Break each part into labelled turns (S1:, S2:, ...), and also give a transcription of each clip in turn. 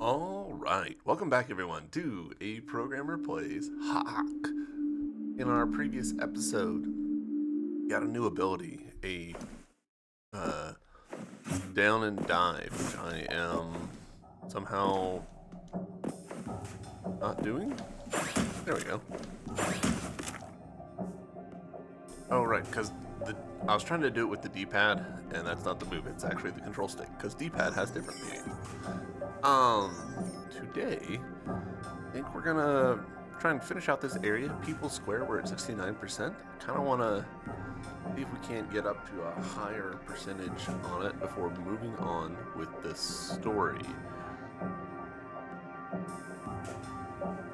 S1: All right, welcome back everyone to A Programmer Plays Haak. In our previous episode, we got a new ability, a uh, down and dive, which I am somehow not doing. There we go. Oh right, because I was trying to do it with the D-pad, and that's not the move. It's actually the control stick, because D-pad has different meaning. Today, I think we're gonna try and finish out this area. People Square, we're at 69%. Kind of want to see if we can't get up to a higher percentage on it before moving on with the story.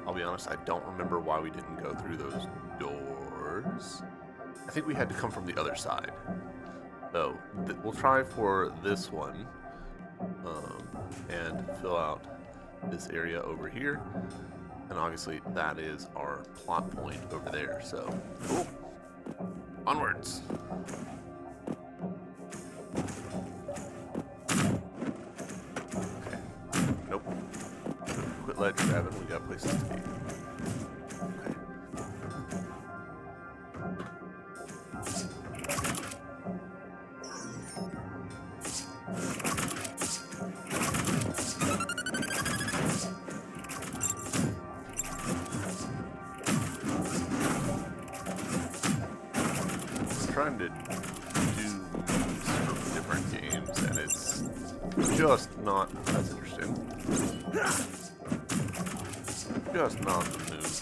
S1: I'll be honest, I don't remember why we didn't go through those doors. I think we had to come from the other side. So, we'll try for this one and fill out this area over here. And obviously that is our plot point over there. So, cool. Onwards. Okay. Nope. Quit ledge grabbing. We got places to be. Okay. Trying to do moves from different games, and it's just not as interesting. Just not the move.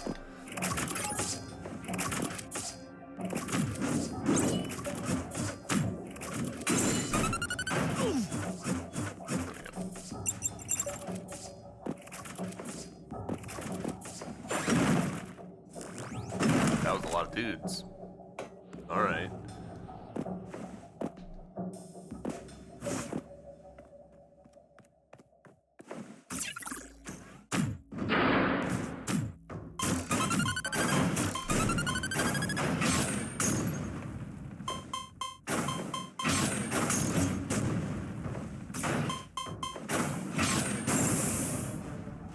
S1: That was a lot of dudes. All right.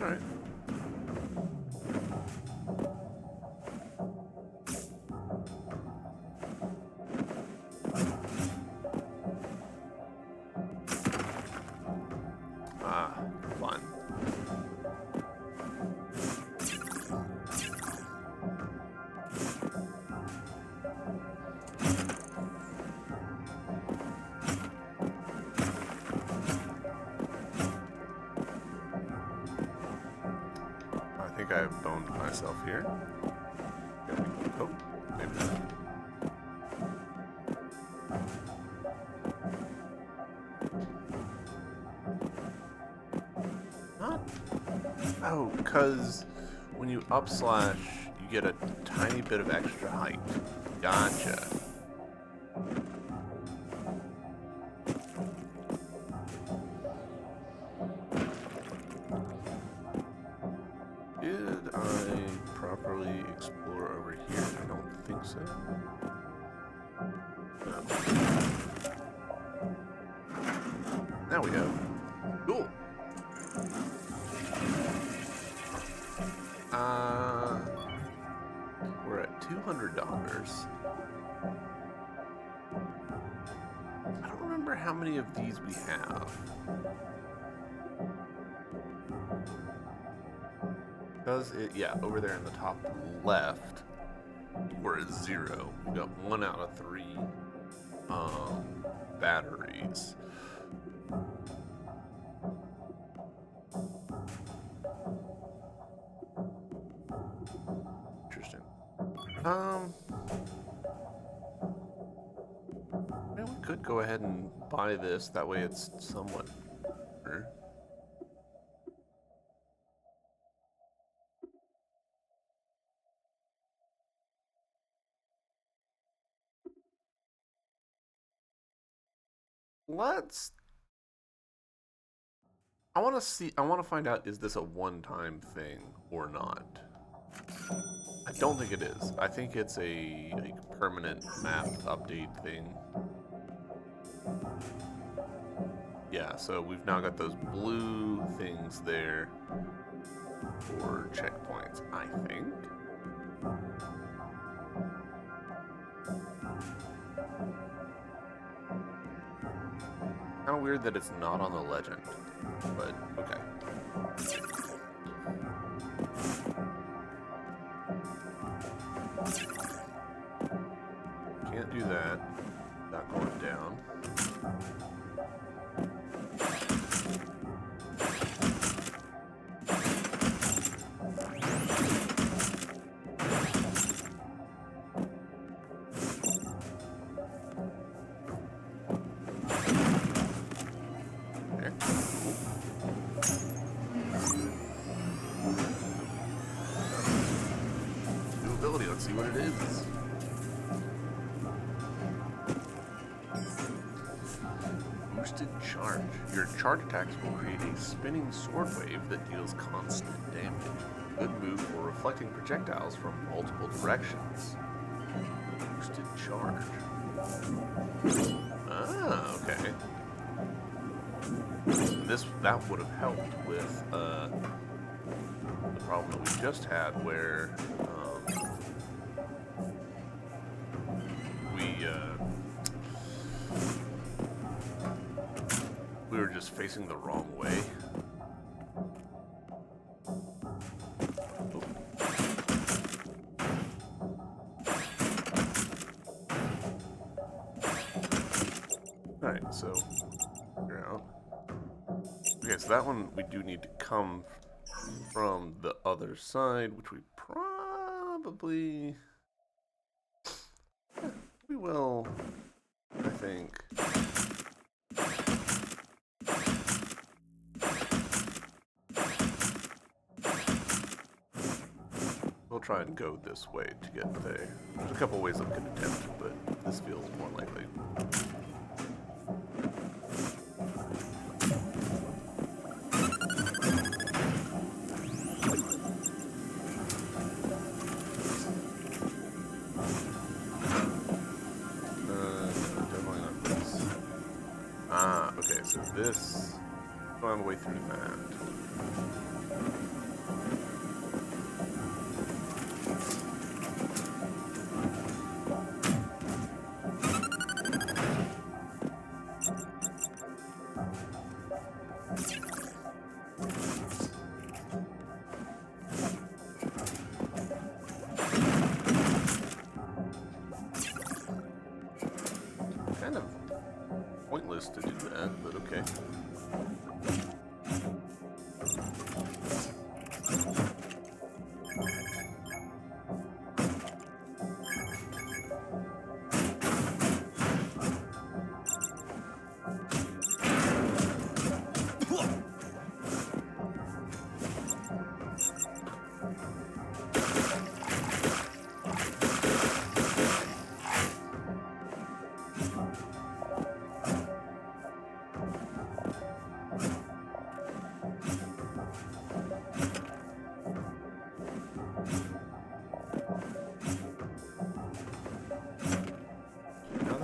S1: All right. Fun. I think I've boned myself here. Oh, maybe not. Oh, because when you up slash, you get a tiny bit of extra height. Gotcha. Did I properly explore over here? I don't think so. No. Now we go. Cool. We're at $200. I don't remember how many of these we have. Does it? Yeah, over there in the top left, we're at 0. We got 1 out of 3 batteries. Interesting. Well, we could go ahead and buy this. That way it's somewhat better. Let's... I want to find out, is this a one-time thing or not? I don't think it is. I think it's a permanent map update thing. Yeah, so we've now got those blue things things there for checkpoints, I think. Kind of weird that it's not on the legend, but okay. Can't do that. Not going down. Let's see what it is. Boosted charge. Your charge attacks will create a spinning sword wave that deals constant damage. Good move for reflecting projectiles from multiple directions. Boosted charge. Ah, okay. That would have helped with the problem that we just had where we were just facing the wrong way. Alright, so figure out. Okay, so that one we do need to come from the other side, which we probably we will, I think. We'll try and go this way to get there. There's a couple ways I could attempt, but this feels more likely. Definitely not this. Ah, okay, so this, find a way through that. Kind of pointless to do that, but okay.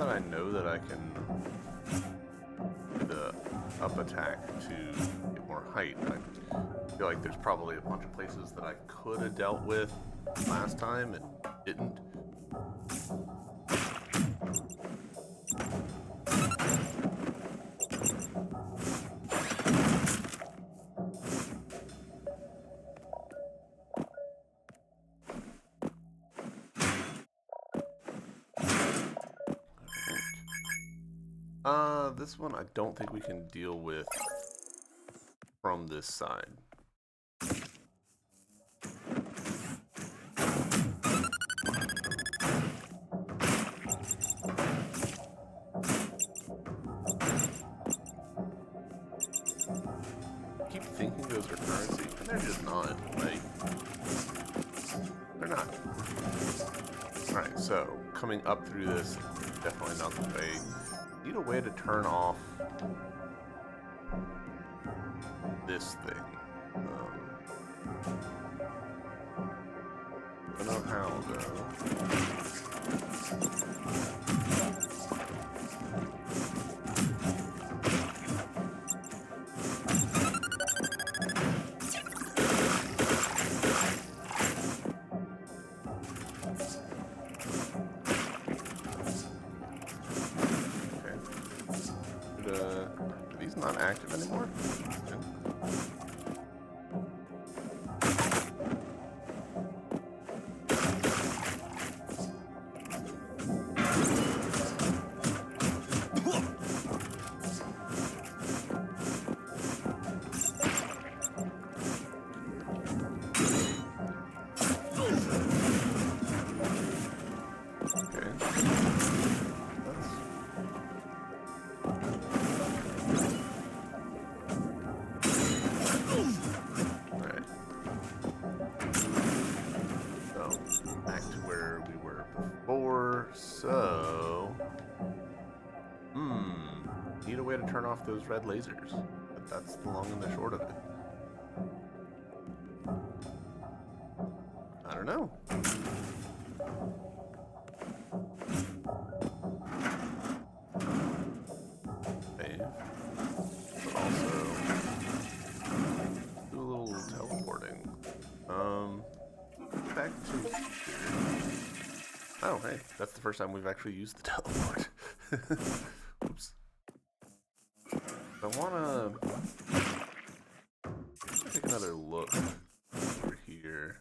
S1: I know that I can do the up attack to get more height. I feel like there's probably a bunch of places that I could have dealt with last time and didn't. This one I don't think we can deal with from this side. I keep thinking those are currency, and they're just not. Like, they're not. Alright, so coming up through this, definitely not the way. Need a way to turn off this thing. I don't know how though. off those red lasers. But that's the long and the short of it. I don't know. Okay. But also do a little teleporting. Back to here. Oh, hey, that's the first time we've actually used the teleport. Oops. I wanna take another look over here.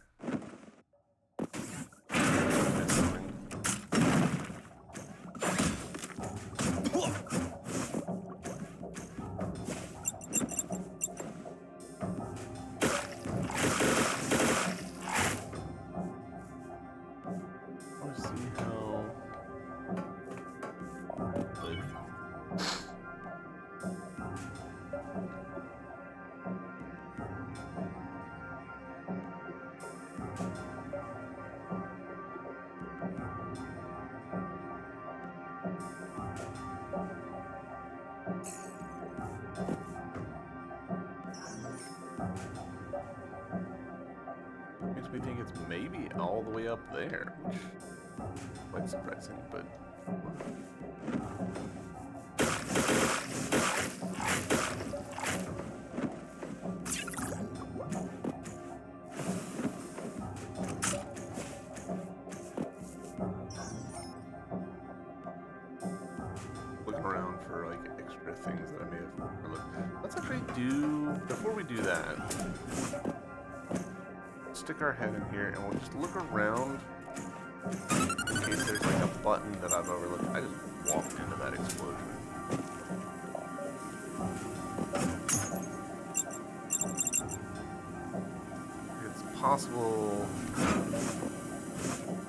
S1: Makes me think it's maybe all the way up there, which is quite surprising, but... looking around for, like, extra things that I may have overlooked. Let's actually do... before we do that... stick our head in here and we'll just look around in case there's like a button that I've overlooked. I just walked into that explosion. It's possible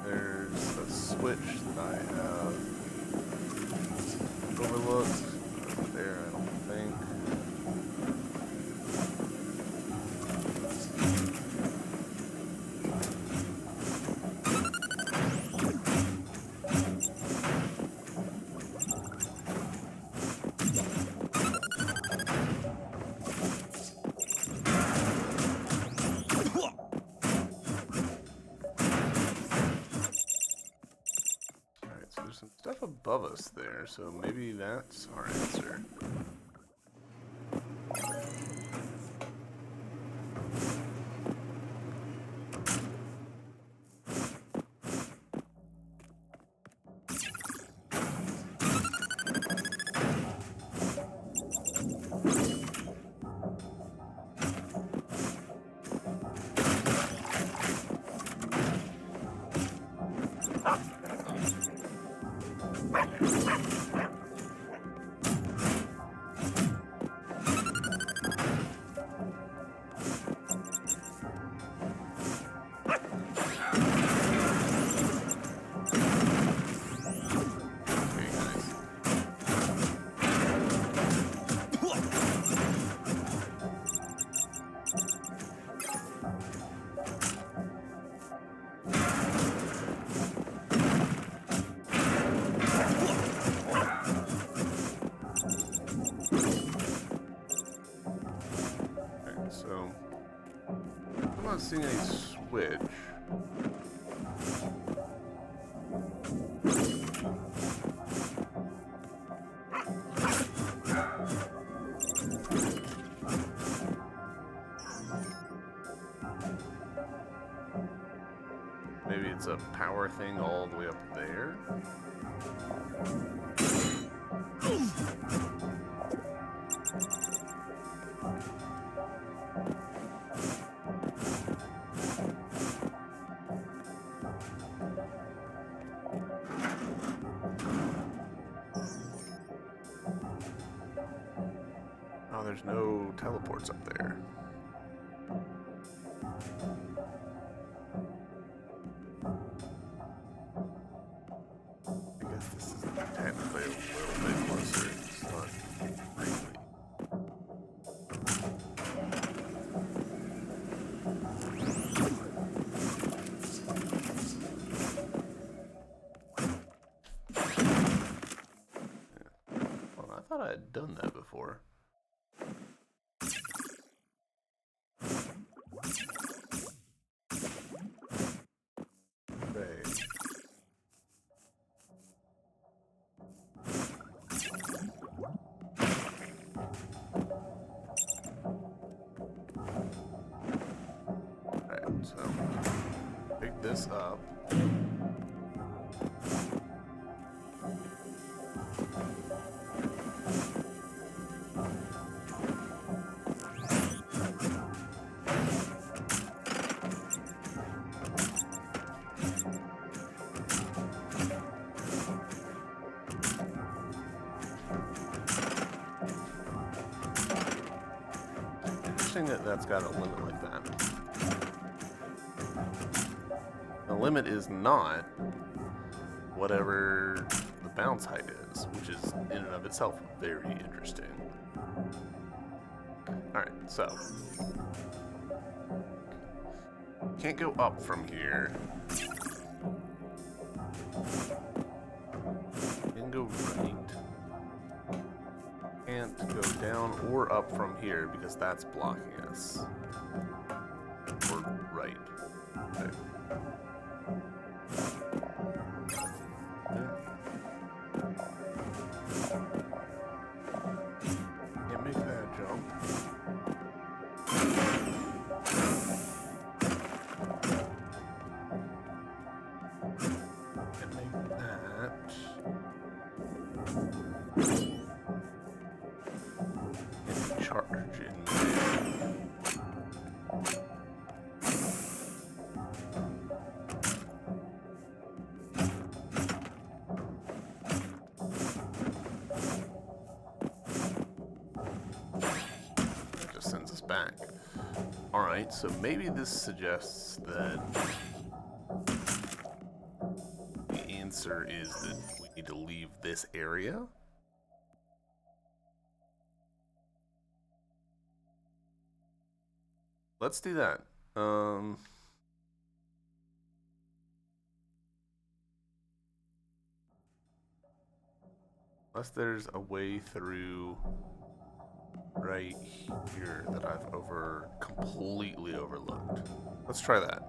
S1: there's a switch that I have overlooked. There, I don't think. Some stuff above us there, so maybe that's our answer. So, I'm not seeing any switch. Maybe it's a power thing all the way up there. Oh, there's no teleports up there. I guess this is technically thought I had done that before. Right. Alright, so pick this up. Interesting that that's got a limit like that. The limit is not whatever the bounce height is, which is in and of itself very interesting. Alright, so can't go up from here. Can go right. Can't go down or up from here because that's blocking us. Or right. Okay. Can't make that jump. Can't make that. Charge in there. That just sends us back. Alright, so maybe this suggests that the answer is that we need to leave this area. Let's do that. Unless there's a way through right here that I've completely overlooked. Let's try that.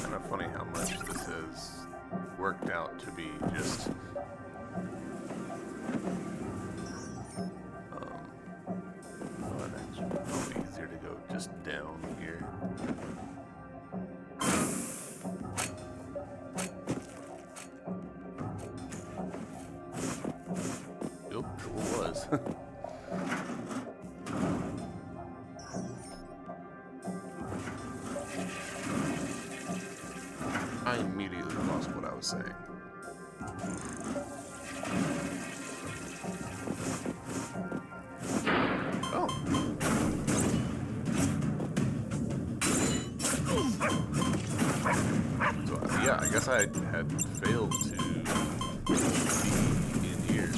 S1: Kind of funny how much this has worked out to be just well, it's probably easier to go just down here. Yep, sure was. I immediately lost what I was saying. Oh. So, yeah, I guess I had failed to be in here.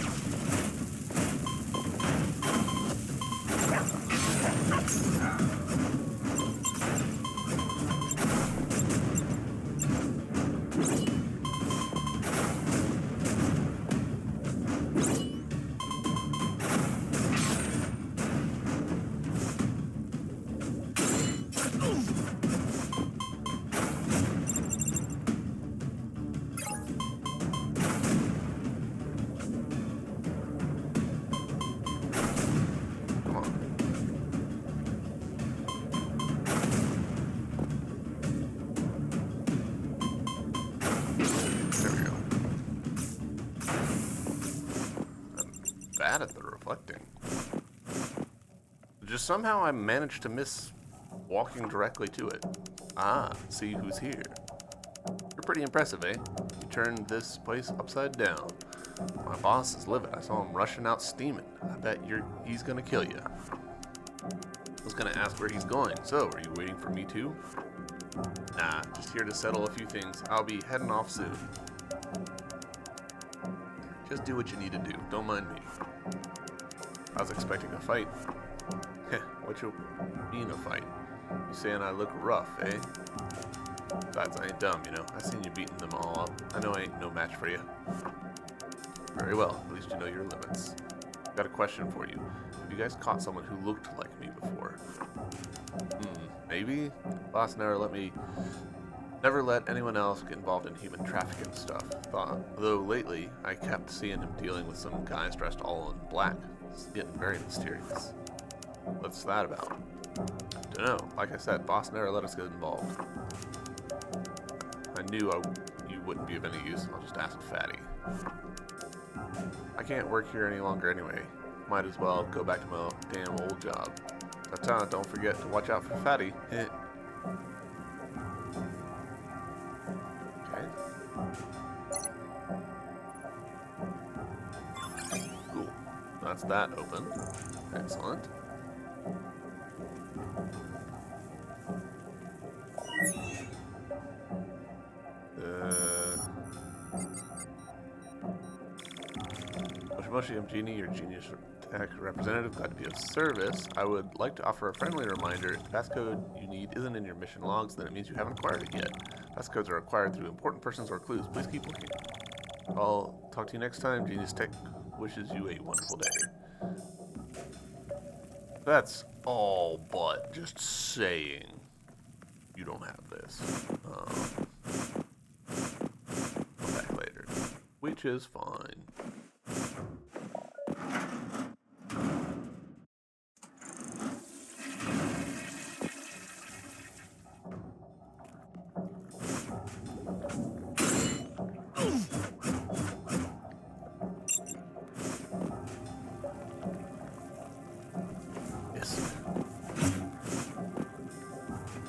S1: Bad at the reflecting. Just somehow I managed to miss walking directly to it. Ah, see who's here. You're pretty impressive, eh? You turned this place upside down. My boss is livid. I saw him rushing out steaming. I bet he's gonna kill you. gonna ask where he's going. So, are you waiting for me too? Nah, just here to settle a few things. I'll be heading off soon. Just do what you need to do. Don't mind me. I was expecting a fight. Heh, what you mean a fight? You saying I look rough, eh? Besides, I ain't dumb, you know. I seen you beating them all up. I know I ain't no match for you. Very well. At least you know your limits. Got a question for you. Have you guys caught someone who looked like me before? Maybe? Boss never let anyone else get involved in human trafficking stuff. Though lately, I kept seeing him dealing with some guys dressed all in black. It's getting very mysterious. What's that about? Dunno. Like I said, boss never let us get involved. I knew you wouldn't be of any use. I'll just ask Fatty. I can't work here any longer anyway. Might as well go back to my damn old job. Ta-ta, don't forget to watch out for Fatty. Okay. Cool. That's that open. Excellent. Moshi, I'm Genie, your Genius Tech representative. Glad to be of service. I would like to offer a friendly reminder. If the passcode you need isn't in your mission logs, then it means you haven't acquired it yet. Passcodes are acquired through important persons or clues. Please keep looking. I'll talk to you next time. Genius Tech wishes you a wonderful day. That's all but just saying you don't have this. Come back later. Which is fine.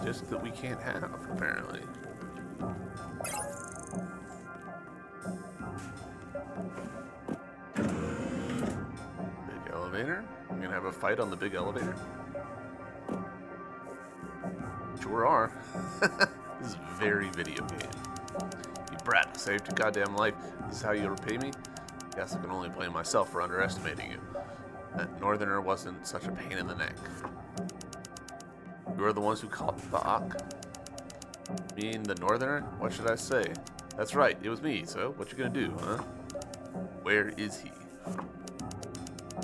S1: Just that we can't have, apparently. Big elevator? We're gonna have a fight on the big elevator? Sure are. This is very video game. You brat, I saved your goddamn life. This is how you repay me? Guess I can only blame myself for underestimating you. That northerner wasn't such a pain in the neck. You are the ones who caught the Haak? Mean the northerner? What should I say? That's right, it was me, so what you gonna do, huh? Where is he?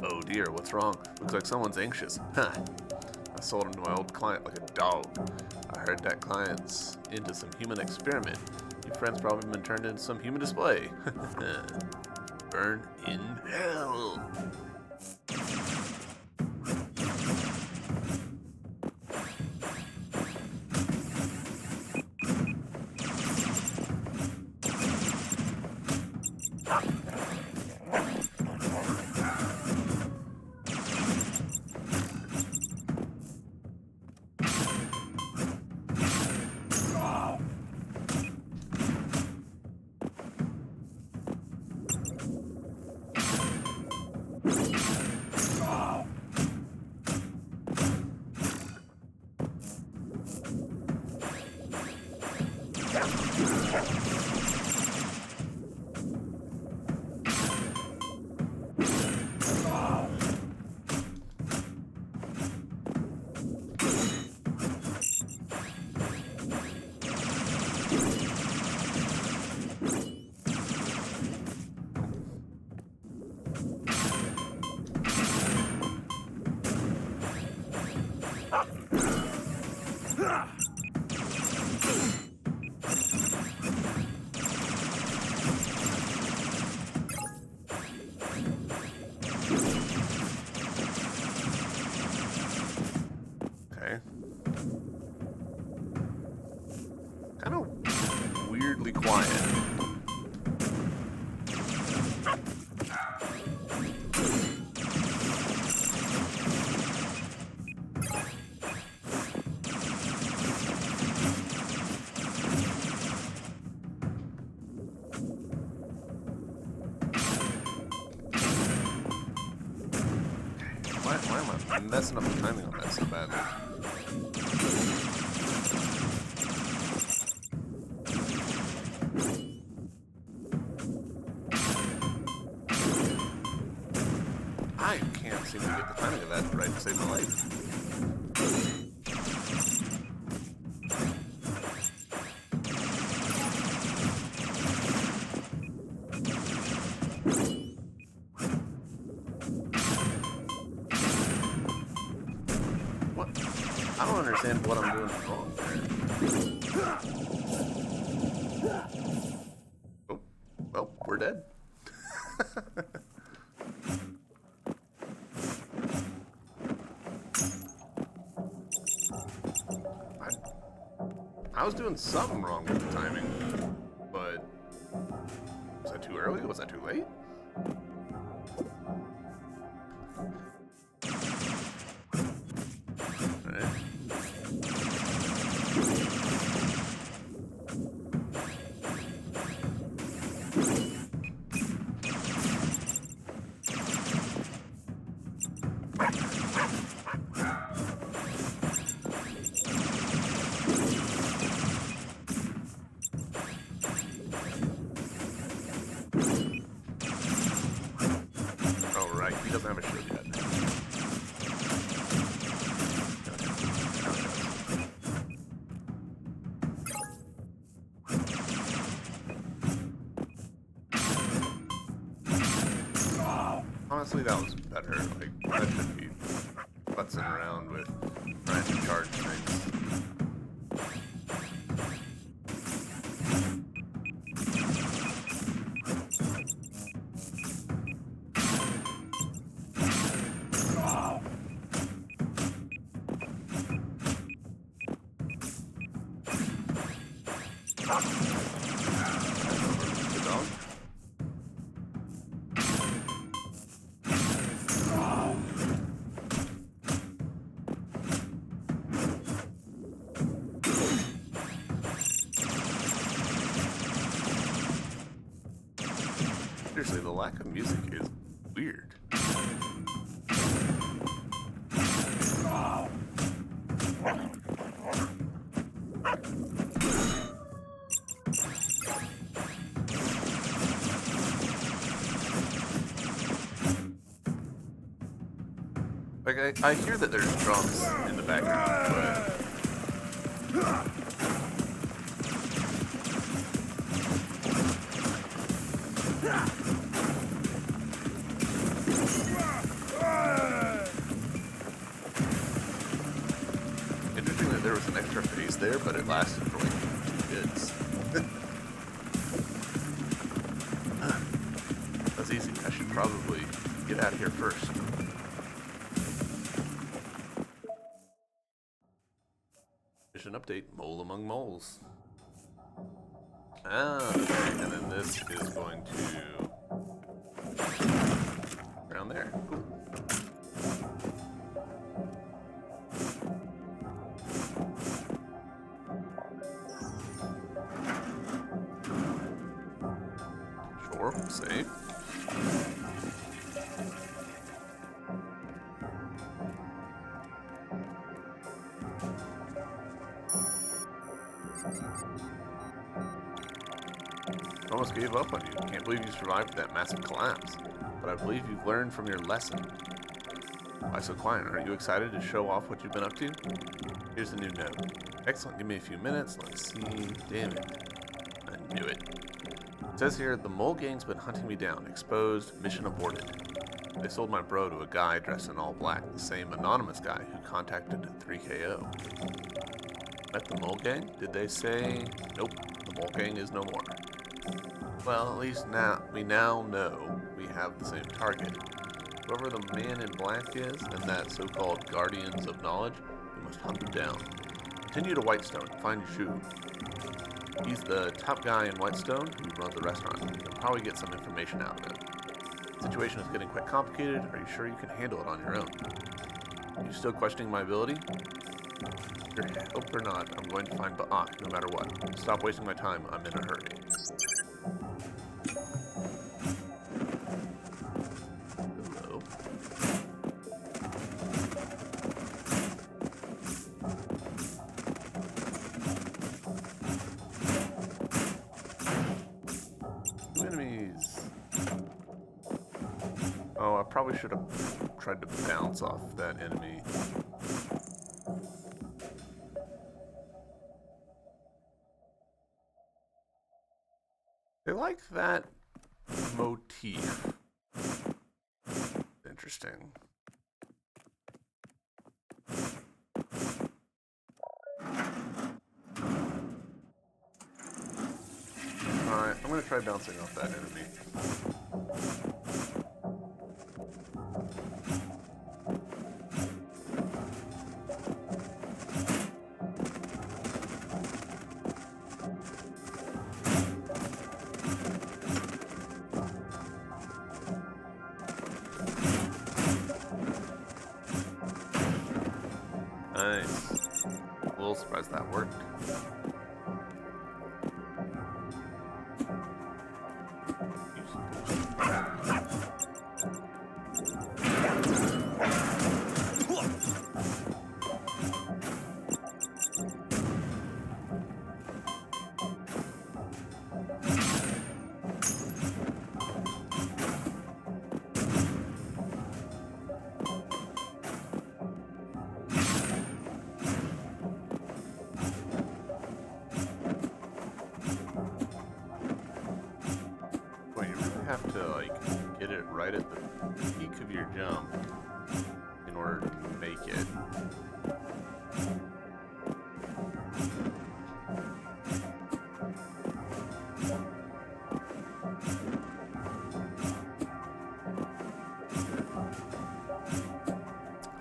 S1: Oh dear, what's wrong? Looks like someone's anxious. Huh. I sold him to my old client like a dog. I heard that client's into some human experiment. Your friend's probably been turned into some human display. Burn in hell. Kind of weirdly quiet. Why am I? I'm messing up the timing on that so badly. I can't seem to get the timing of that right to save my life. What? I don't understand what I'm doing wrong there. Oh, well, we're dead. I was doing something wrong with the timing, but was that too early? Was that too late? Alright. He doesn't have a shield yet. Honestly, that was better. Like, I shouldn't be futzing around with trying to charge things. Seriously, the lack of music is weird. Like, I hear that there's drums in the background, but... Interesting that there was an extra phase there, but it lasted for like 2 bits. That's easy. I should probably get out of here first. Mission update, mole among moles. Ah, okay, and then this is going to... around there. Cool. Sure, save. Almost gave up on you. Can't believe you survived that massive collapse. But I believe you've learned from your lesson. Why so quiet? Are you excited to show off what you've been up to? Here's the new note. Excellent. Give me a few minutes. Let's see. Damn it. I knew it. It says here, the mole gang's been hunting me down. Exposed. Mission aborted. They sold my bro to a guy dressed in all black. The same anonymous guy who contacted 3KO. Met the mole gang? Did they say? Nope. The mole gang is no more. Well, at least we now know we have the same target. Whoever the man in black is, and that so-called Guardians of Knowledge, we must hunt them down. Continue to Whitestone, find your shoe. He's the top guy in Whitestone who runs the restaurant. You'll probably get some information out of him. The situation is getting quite complicated. Are you sure you can handle it on your own? Are you still questioning my ability? Hope or not, I'm going to find Haak no matter what. Stop wasting my time, I'm in a hurry. Hello. probably should have tried to bounce off that enemy. They like that motif. Interesting. Alright, I'm gonna try bouncing off that enemy. Nice. A little surprised that worked. Have to like get it right at the peak of your jump in order to make it.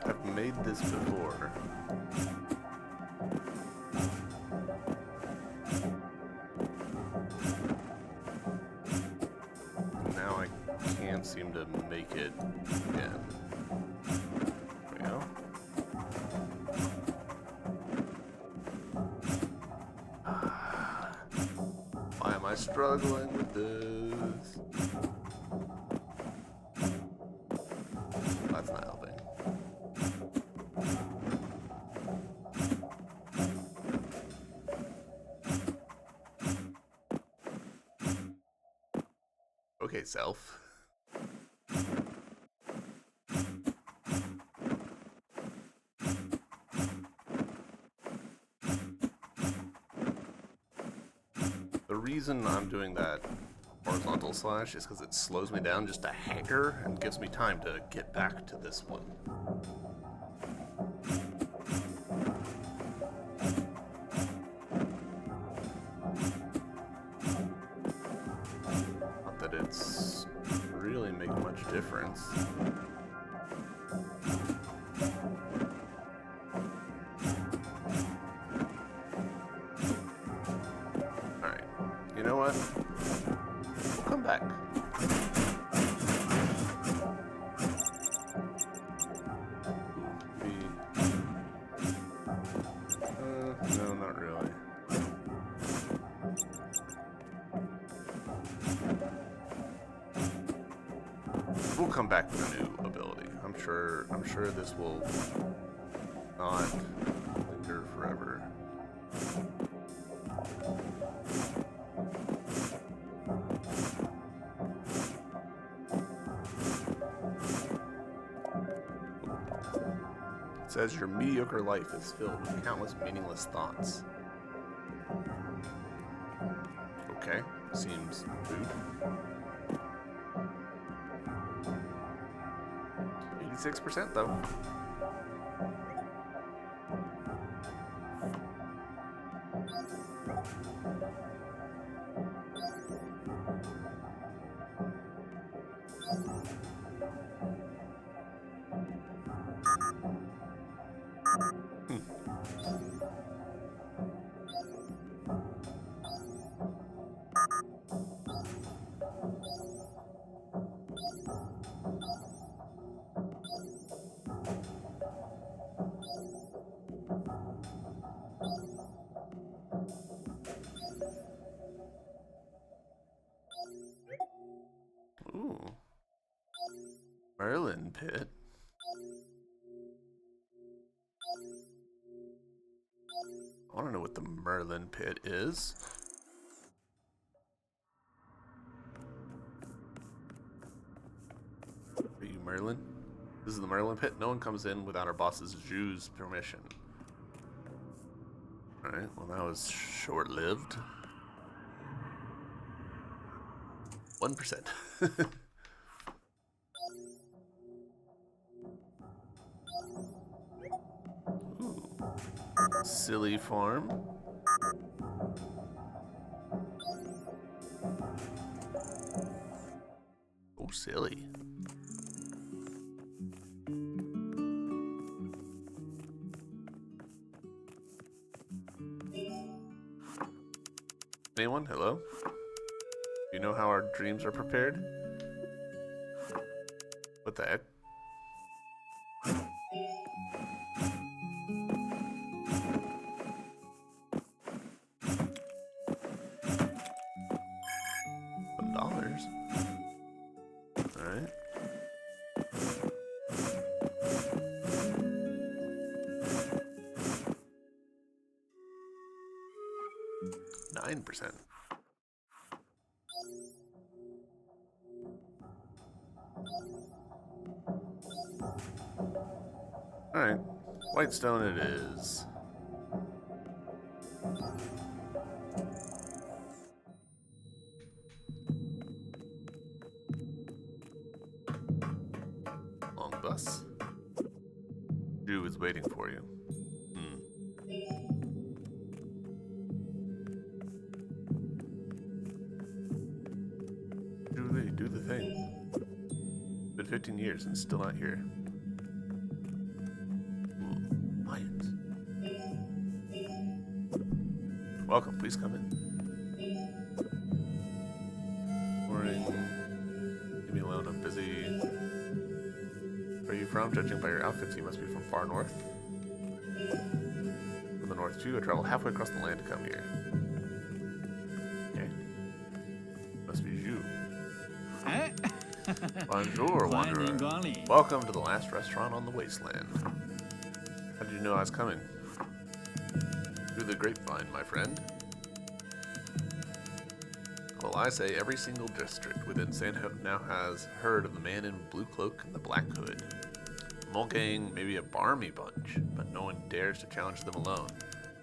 S1: I've made this before. Seem to make it again. There we go. Why am I struggling with this? That's not helping. Okay, self. The reason I'm doing that horizontal slash is because it slows me down just a hacker and gives me time to get back to this one. Not that it's really making much difference. You know what? We'll come back. No, not really. We'll come back with a new ability. I'm sure this will not linger forever. It says your mediocre life is filled with countless meaningless thoughts. Okay, seems rude. 86% though. Ooh. Merlin pit. I want to know what the Merlin pit is. Are you Merlin? This is the Merlin pit. No one comes in without our boss's Jew's permission. Alright, well that was short-lived. 1%. Ooh. Silly farm. Oh, silly. Anyone? Hello? Do you know how our dreams are prepared? What the heck? Some dollars. Alright. %. Alright. Whitestone it is. Long bus. Jew is waiting for you. Do the thing. Been 15 years and still not here. Ooh, lions. Welcome, please come in. Morning. Leave me alone, I'm busy. Where are you from? Judging by your outfits, you must be from far north. From the north too, I traveled halfway across the land to come here. Okay. Must be you. Bonjour, wanderer. Welcome to the last restaurant on the wasteland. How did you know I was coming? Through the grapevine, my friend. Well, I say every single district within Sandhope now has heard of the man in blue cloak and the black hood. Mole gang may be a barmy bunch, but no one dares to challenge them alone.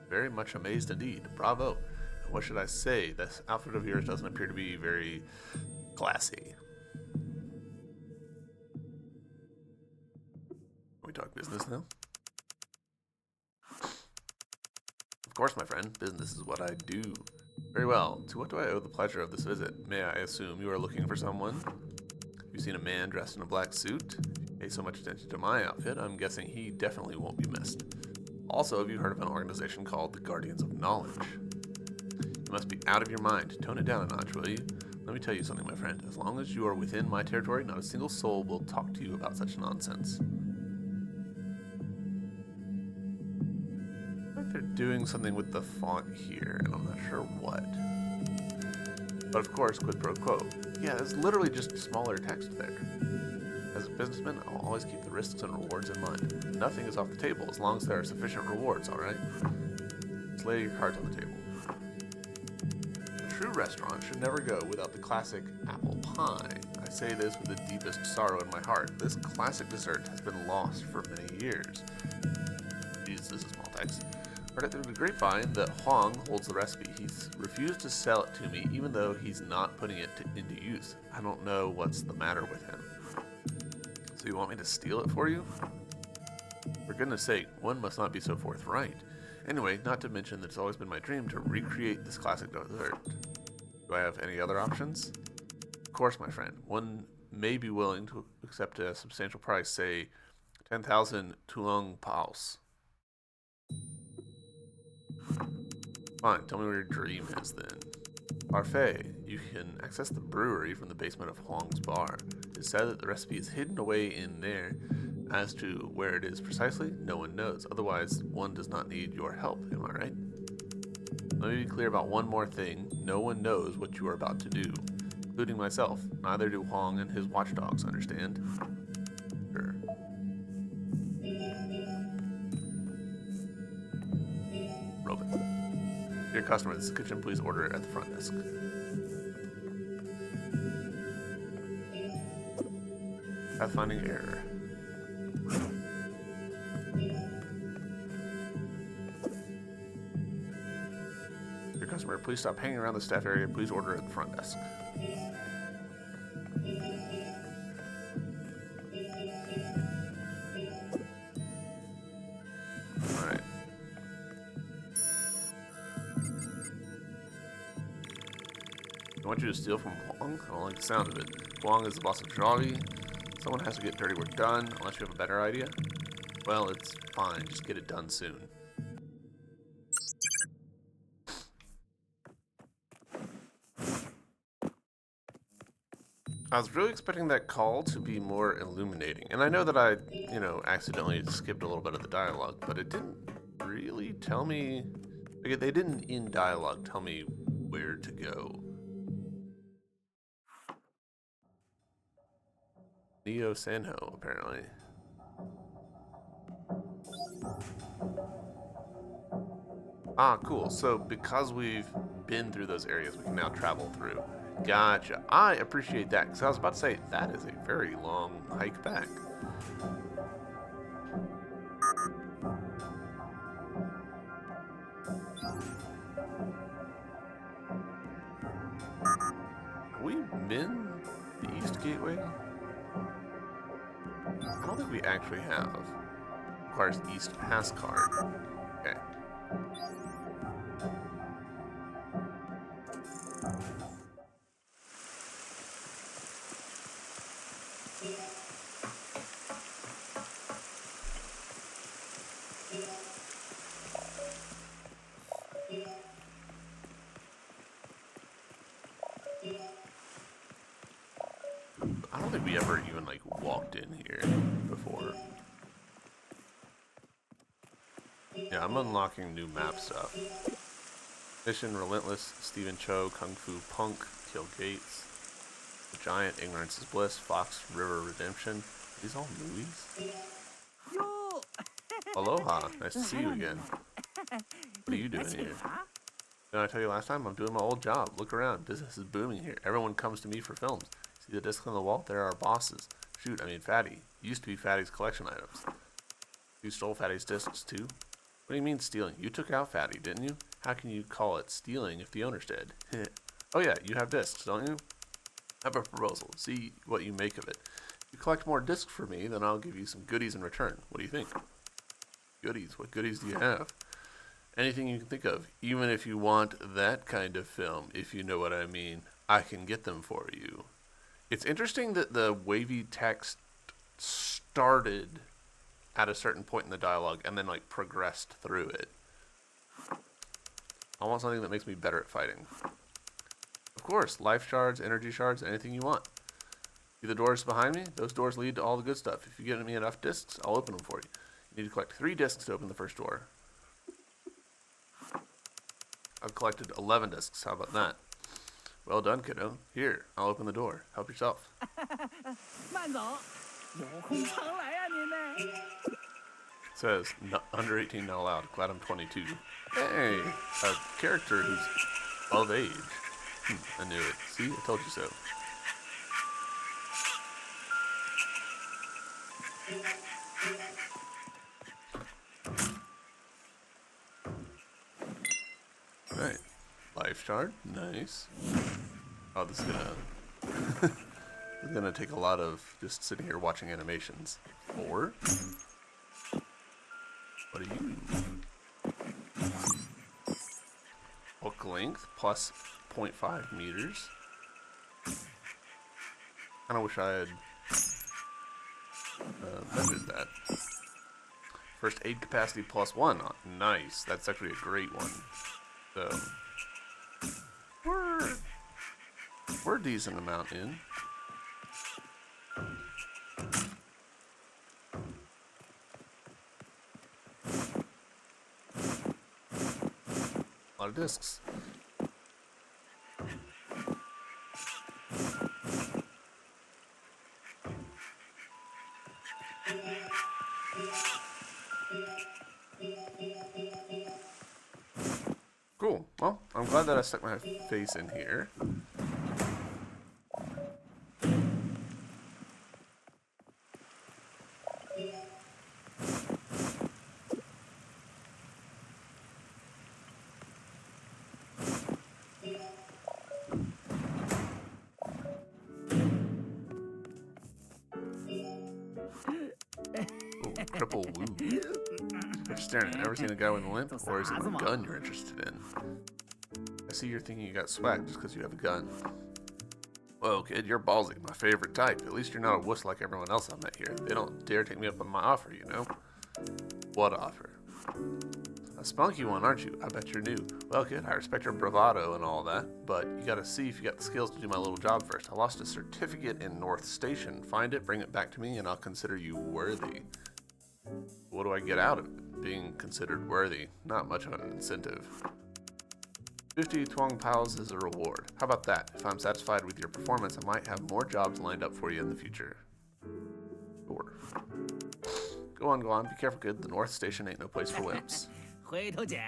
S1: Very much amazed indeed. Bravo. And what should I say? This outfit of yours doesn't appear to be very classy. We talk business now? Of course, my friend. Business is what I do. Very well. To what do I owe the pleasure of this visit? May I assume you are looking for someone? Have you seen a man dressed in a black suit? If you pay so much attention to my outfit, I'm guessing he definitely won't be missed. Also, have you heard of an organization called the Guardians of Knowledge? You must be out of your mind. Tone it down a notch, will you? Let me tell you something, my friend. As long as you are within my territory, not a single soul will talk to you about such nonsense. They're doing something with the font here, and I'm not sure what. But of course, quid pro quo. Yeah, it's literally just smaller text there. As a businessman, I'll always keep the risks and rewards in mind. Nothing is off the table as long as there are sufficient rewards, alright? Just lay your cards on the table. A true restaurant should never go without the classic apple pie. I say this with the deepest sorrow in my heart. This classic dessert has been lost for many years. Jeez, this is small text. Heard it through the grapevine that Huang holds the recipe. He's refused to sell it to me, even though he's not putting it into use. I don't know what's the matter with him. So you want me to steal it for you? For goodness sake, one must not be so forthright. Anyway, not to mention that it's always been my dream to recreate this classic dessert. Do I have any other options? Of course, my friend. One may be willing to accept a substantial price, say 10,000 Tulung Paus. Fine, tell me where your dream is then. Parfait. You can access the brewery from the basement of Huang's bar. It's said that the recipe is hidden away in there. As to where it is precisely, no one knows. Otherwise, one does not need your help, am I right? Let me be clear about one more thing. No one knows what you are about to do, including myself. Neither do Huang and his watchdogs, understand? Sure. Robot. Dear customer, this is the kitchen. Please order it at the front desk. Pathfinding error. Your customer, please stop hanging around the staff area. Please order at the front desk. Alright. I want you to steal from Huang. I don't like the sound of it. Huang is the boss of Javi. Someone has to get dirty work done, unless you have a better idea. Well, it's fine. Just get it done soon. I was really expecting that call to be more illuminating. And I know that I, accidentally skipped a little bit of the dialogue, but it didn't really tell me... Like, they didn't, in dialogue, tell me where to go. Neo Sanho, apparently. Ah, cool. So because we've been through those areas, we can now travel through. Gotcha. I appreciate that, because I was about to say, that is a very long hike back. Have we been the East Gateway? I don't think we actually have. Requires East Pass card. Okay. I don't think we ever even, like, walked in here before. Yeah, I'm unlocking new map stuff. Mission Relentless, Stephen Cho, Kung Fu Punk, Kill Gates, The Giant, Ignorance is Bliss, Fox River Redemption. Are these all movies?
S2: Yo!
S1: Aloha, nice to see you again. What are you doing here? Didn't I tell you last time? I'm doing my old job. Look around, business is booming here. Everyone comes to me for films. See the discs on the wall? There are our bosses. Shoot, I mean Fatty. Used to be Fatty's collection items. You stole Fatty's discs too? What do you mean stealing? You took out Fatty, didn't you? How can you call it stealing if the owner's dead? Oh yeah, you have discs, don't you? I have a proposal. See what you make of it. If you collect more discs for me, then I'll give you some goodies in return. What do you think? Goodies? What goodies do you have? Anything you can think of. Even if you want that kind of film, if you know what I mean, I can get them for you. It's interesting that the wavy text started at a certain point in the dialogue and then, like, progressed through it. I want something that makes me better at fighting. Of course, life shards, energy shards, anything you want. See the doors behind me? Those doors lead to all the good stuff. If you give me enough discs, I'll open them for you. You need to collect 3 discs to open the first door. I've collected 11 discs. How about that? Well done, kiddo. Here, I'll open the door. Help yourself.
S2: 慢走，有空常来啊您呢。
S1: It says, under 18 not allowed. Glad I'm 22. Hey, a character who's of age. I knew it. See, I told you so. Alright. Life shard. Nice. Oh, this is gonna... this is gonna take a lot of just sitting here watching animations. 4. What are you? Hook length plus 0.5 meters. Kinda wish I had measured that. First aid capacity plus 1. Oh, nice. That's actually a great one. So we're a decent amount in. A lot of discs. Cool. Well, I'm glad that I stuck my face in here. triple woo. What you staring at? Ever seen a guy with a limp? Or is it a gun you're interested in? I see you're thinking you got swag just because you have a gun. Whoa, kid, you're ballsy. My favorite type. At least you're not a wuss like everyone else I met here. They don't dare take me up on my offer, you know? What offer? A spunky one, aren't you? I bet you're new. Well, kid, I respect your bravado and all that, but you gotta see if you got the skills to do my little job first. I lost a certificate in North Station. Find it, bring it back to me, and I'll consider you worthy. What do I get out of it? Being considered worthy. Not much of an incentive. 50 Twang Pals is a reward. How about that? If I'm satisfied with your performance, I might have more jobs lined up for you in the future. Sure. Go on, go on. Be careful, kid. The North Station ain't no place for wimps.
S2: 回头捡。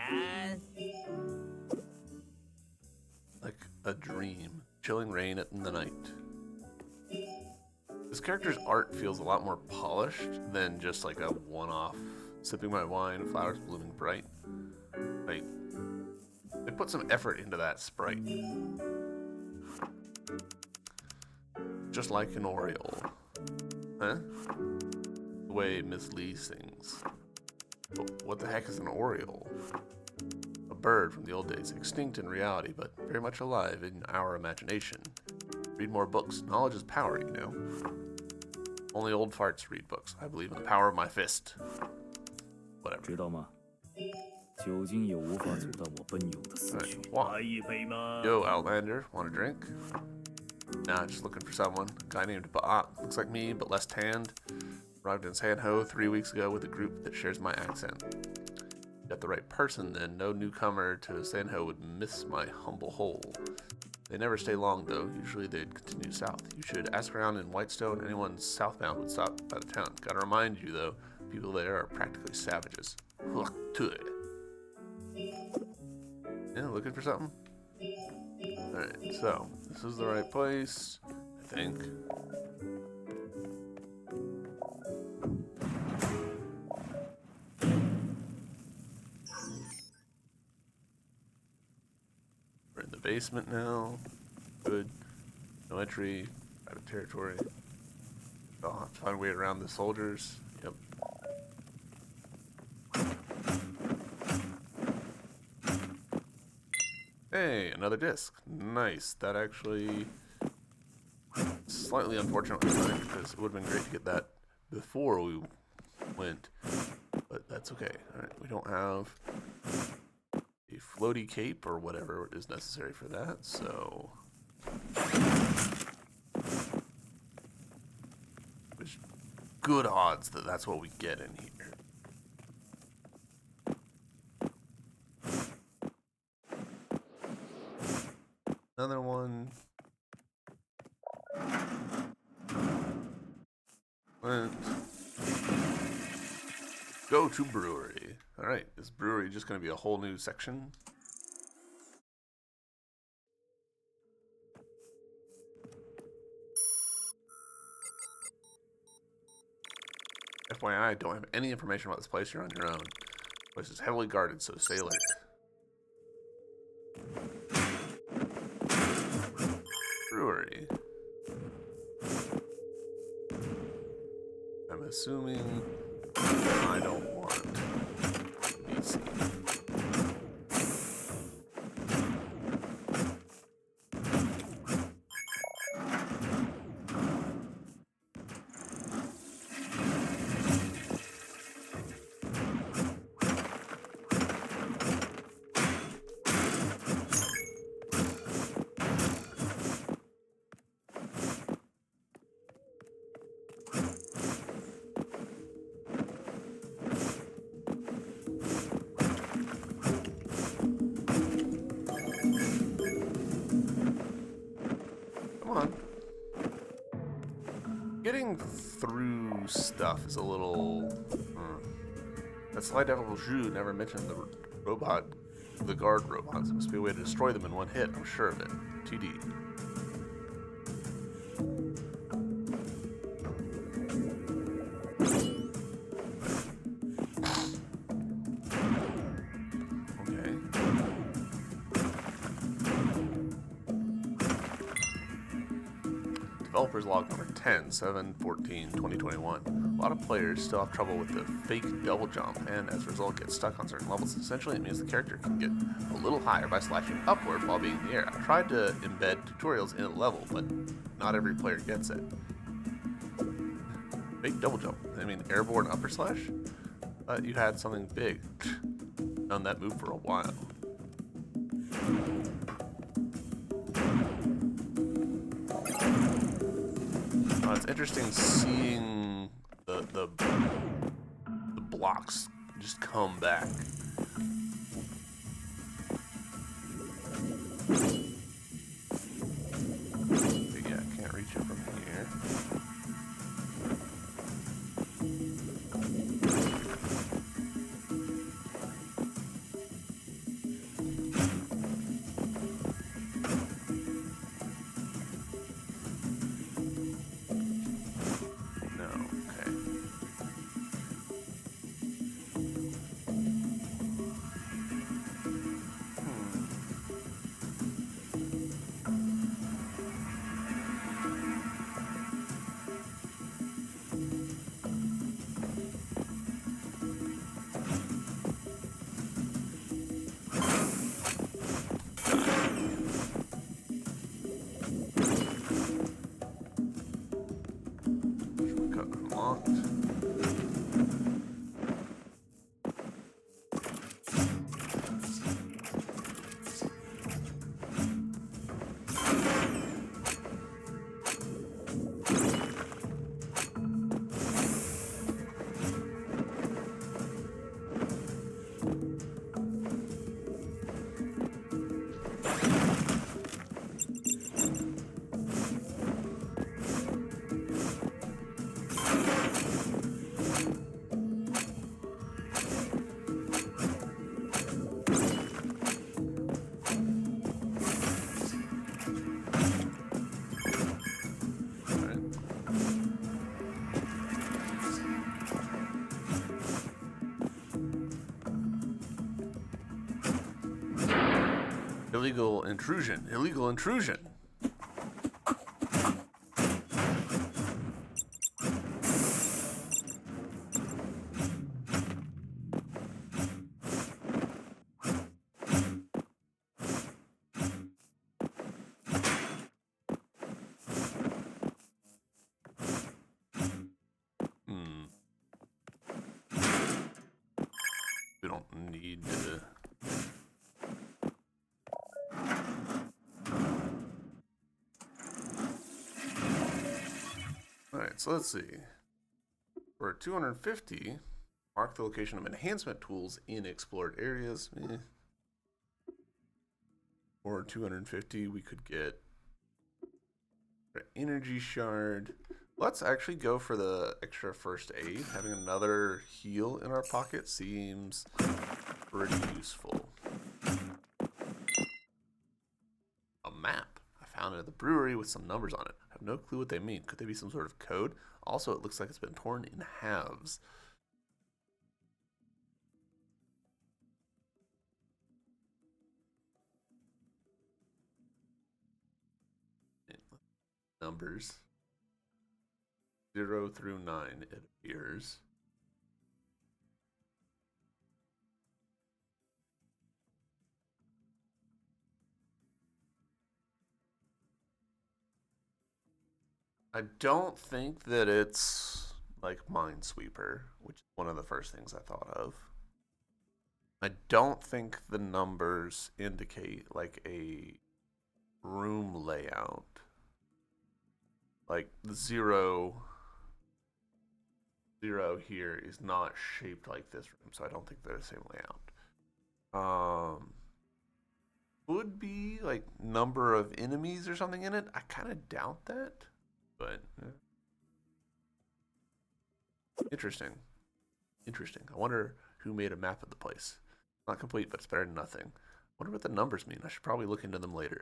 S1: Like a dream. Chilling rain in the night. This character's art feels a lot more polished than just like a one-off sipping my wine, flowers blooming bright. Like, they put some effort into that sprite. Just like an Oriole. Huh? The way Miss Lee sings. But what the heck is an Oriole? A bird from the old days, extinct in reality, but very much alive in our imagination. Read more books. Knowledge is power, you know. Only old farts read books. I believe in the power of my fist. Whatever.
S2: 知道吗？酒精也无法阻断我奔涌的思绪。
S1: Wow.
S2: 来一杯吗？
S1: Yo, Outlander, want a drink? Nah, just looking for someone. Guy named Haak. Looks like me, but less tanned. Arrived in San Ho 3 weeks ago with a group that shares my accent. Got the right person, then no newcomer to San Ho would miss my humble hole. They never stay long, though. Usually they'd continue south. You should ask around in Whitestone. Anyone southbound would stop by the town. Gotta remind you, though, people there are practically savages. Yeah, looking for something? Alright, so, this is the right place, I think. We're in the basement now. Good. No entry. Out of territory. I'll have to find a way around the soldiers. Yep. Hey, another disc. Nice. That actually slightly unfortunate because it would have been great to get that before we went, but that's okay. All right, we don't have a floaty cape or whatever is necessary for that, so there's good odds that that's what we get in here. Another one. Go to brewery. Alright, is brewery just going to be a whole new section? FYI, don't have any information about this place. You're on your own. The place is heavily guarded, so stay alert. Brewery. I'm assuming I don't want BC. Getting through stuff is a little... That Sly Devil Zhu never mentioned the guard robots. There must be a way to destroy them in one hit, I'm sure of it. TD. Developers log number 10, 2021. A lot of players still have trouble with the fake double jump, and as a result get stuck on certain levels. Essentially, it means the character can get a little higher by slashing upward while being in the air. I tried to embed tutorials in a level, but not every player gets it. Fake double jump. I mean, airborne upper slash? You had something big. Done that move for a while. It's interesting seeing the blocks just come back. But yeah, can't reach it from here. Illegal intrusion. Illegal intrusion. We don't need to... Alright, so let's see. For 250, mark the location of enhancement tools in explored areas. Or 250, we could get an energy shard. Let's actually go for the extra first aid. Having another heal in our pocket seems pretty useful. A map. I found it at the brewery with some numbers on it. I have no clue what they mean. Could they be some sort of code? Also, it looks like it's been torn in halves. Numbers. 0 through 9, it appears. I don't think that it's like Minesweeper, which is one of the first things I thought of. I don't think the numbers indicate like a room layout. Like the 0 here is not shaped like this room, so I don't think they're the same layout. Would be like number of enemies or something in it. I kind of doubt that, but interesting. Interesting. I wonder who made a map of the place. Not complete, but it's better than nothing. I wonder what the numbers mean. I should probably look into them later.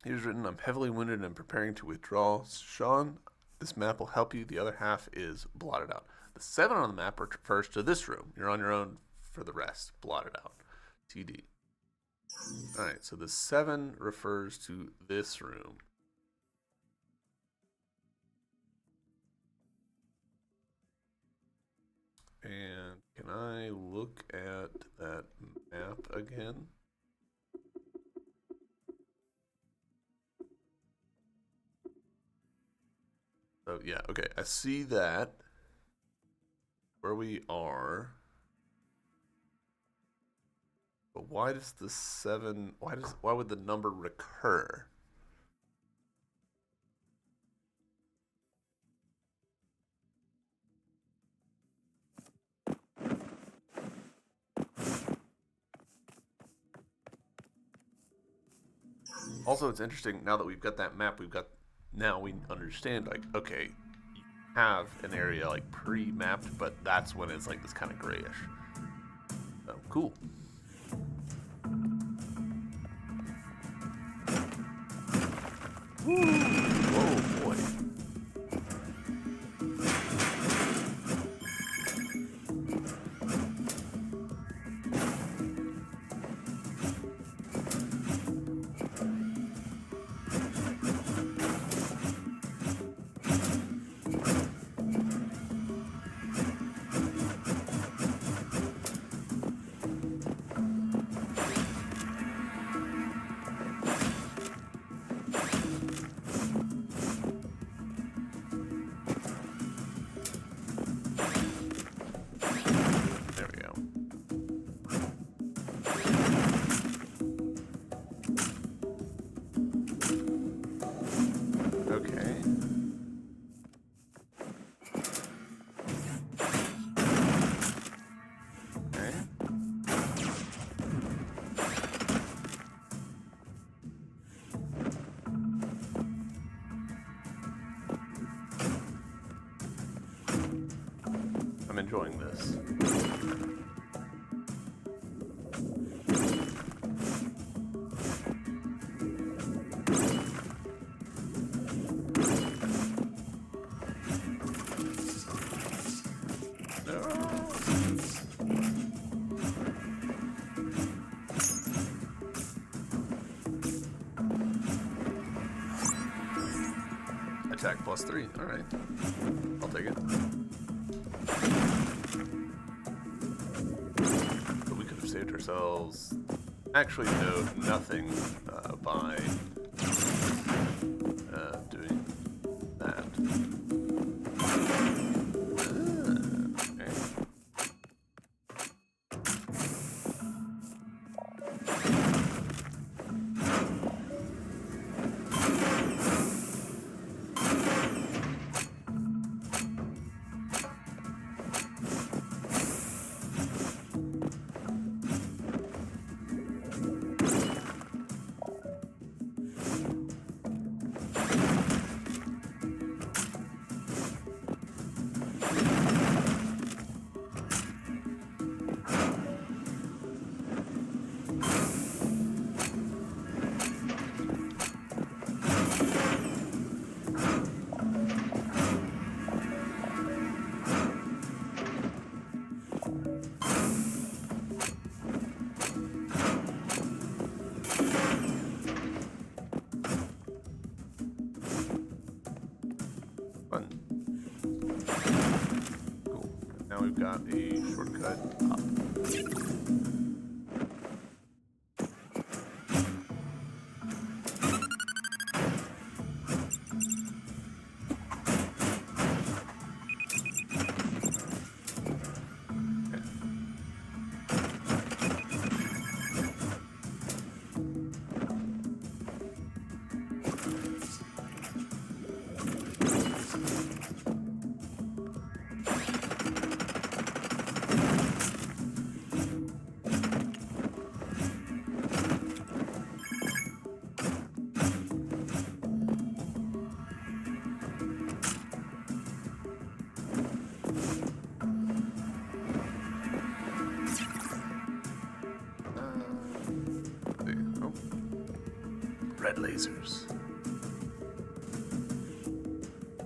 S1: Here's written, I'm heavily wounded and preparing to withdraw. Sean, this map will help you. The other half is blotted out. The 7 on the map refers to this room. You're on your own for the rest. Blotted out. TD. Alright, so the 7 refers to this room. And can I look at that map again? So yeah, okay, I see that. Where we are. But why does the 7, why would the number recur? Also, it's interesting now that we've got that map, now we understand, like, okay, you have an area like pre-mapped, but that's when it's like this kind of grayish. So, cool. Whoa, boy. I'm enjoying this. Attack +3. Alright. I'll take it. But we could have saved ourselves. Actually, no, nothing by doing that. Okay. Cool. Now we've got a shortcut up. Red lasers.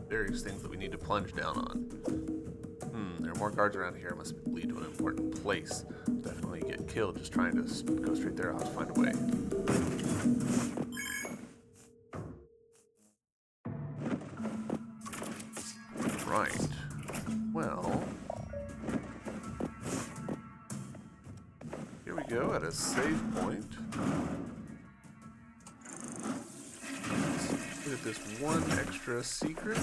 S1: Various things that we need to plunge down on. There more guards around here. Must lead to an important place. Definitely get killed just trying to go straight there. I'll have to find a way. Right. Well, here we go at a save point. Let's look at this one extra secret.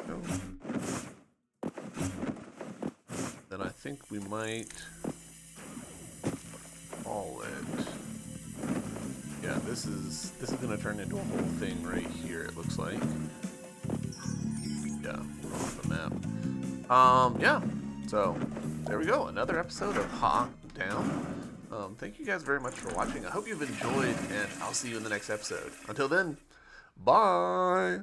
S1: No. Then I think we might call it. Yeah, this is gonna turn into a whole thing right here. It looks like. Yeah, we're off the map. Yeah. So there we go. Another episode of Haak down. Thank you guys very much for watching. I hope you've enjoyed, and I'll see you in the next episode. Until then, bye.